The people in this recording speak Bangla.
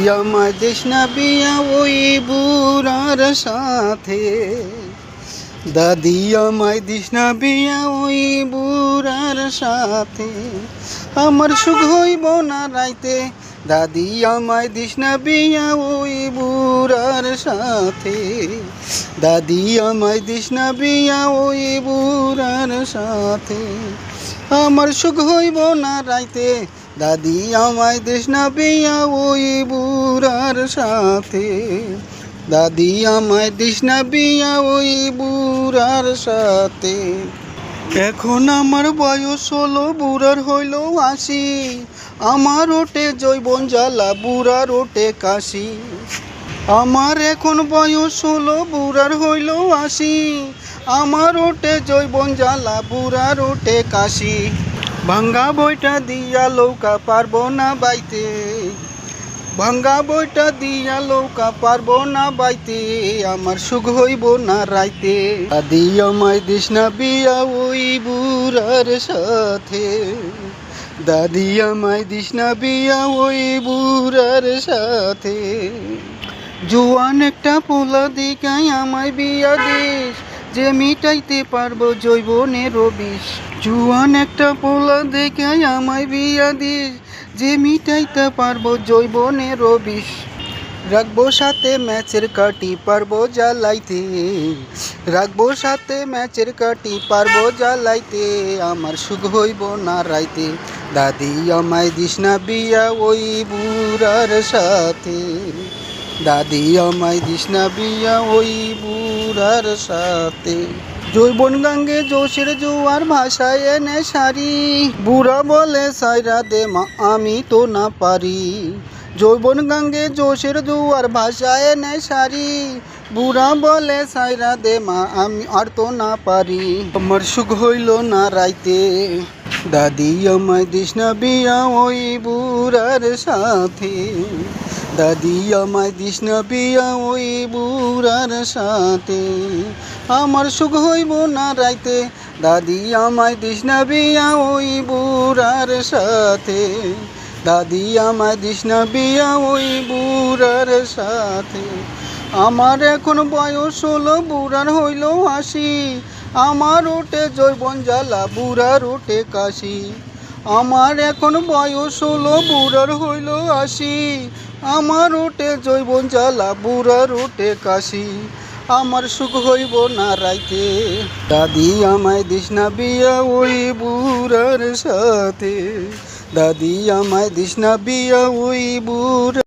আমায় দিস না বিয়া ওই বুড়ার সাথে। দাদি আমায় দিস না বিয়া ওই বুড়ার সাথে। আমার সুখ হইব না রাইতে। দাদি আমায় দিস না বিয়া ওই বুড়ার সাথে। দাদি আমায় দিস না বিয়া ওই বুড়ার সাথে। আমার সুখ হইব না রাইতে। দাদি আমায় দিস না বিয়া ওই বুড়ার সাথে। দাদি আমায় দিস না বিয়া ওই বুড়ার সাথে। এখন আমার বয়স হলো, বুড়ার হইল ৮০। আমার ওঠে জৈবন জ্বালা, বুড়ার ওঠে কাশি। আমার এখন বয়স হলো, বুড়ার হইল ৮০। আমার ওঠে জৈবন জ্বালা, বুড়ার ওঠে কাশি। ভাঙ্গা বইটা দিয়া লৌকা পারবো না বাইতে। ভাঙ্গা বইটা দিয়া লৌকা পারবো না বাইতে। আমার সুখ হইব না রাইতে। দাদি আমায় দিস না বিয়া ওই বুড়ার সাথে। দাদি আমায় দিস না বিয়া ওই বুড়ার সাথে। জোয়ান একটা পোলা দিকাই আমায় বিয়া দিস, যে মিটাইতে পারবো জৈবনের বিষ। জোয়ান একটা পোলা দেখাই আমায় বিয়া দিস, যে মিটাইতে পারবো জৈবনের বিষ। রাখবো সাথে ম্যাচের কাটি, পারবো জ্বালাইতে। রাখবো সাথে ম্যাচের কাটি, পারবো জ্বালাইতে। আমার সুখ হইব না রাইতে। দাদি আমায় দিস না বিয়া ওই বুড়ার সাথে। দাদি আমায় দিস না বিয়া ওই বুড়ার সাথে। জৈবন গাঙ্গে জোশের জোয়ার ভাষায় এনে সারি। বুড়া বলে সাইরা দে মা, আমি তো না পারি। জৈবন গাঙ্গে জোশের জোয়ার ভাষায় এনে সারি। বুড়া বলে সাইরা দে মা, আমি আর তো না পারি। আমার সুখ হইল না রাইতে। দাদি আমায় দিস না বিয়া ওই বুড়ার সাথে। দাদি আমায় দিস না বিয়া ওই বুড়ার সাথে। আমার সুখ হইব না রাইতে। দাদি আমায় দিস না বিয়া ওই বুড়ার সাথে। দাদি আমায় দিস না বিয়া ওই বুড়ার সাথে। আমার এখন বয়স হলো, বুড়ার হইল ৮০। আমার ওঠে জৈবন জ্বালা, বুড়ার ওঠে কাশি। আমার এখন বয়স হলো, বুড়ার হইল ৮০। আমার ওঠে জৈবন জ্বালা, বুড়ার ওঠে কাশি। আমার সুখ হইব না রাইতে। দাদি আমায় দিস না বিয়া ওই বুড়ার সাথে। দাদি আমায় দিস না বিয়া ওই বুড়া।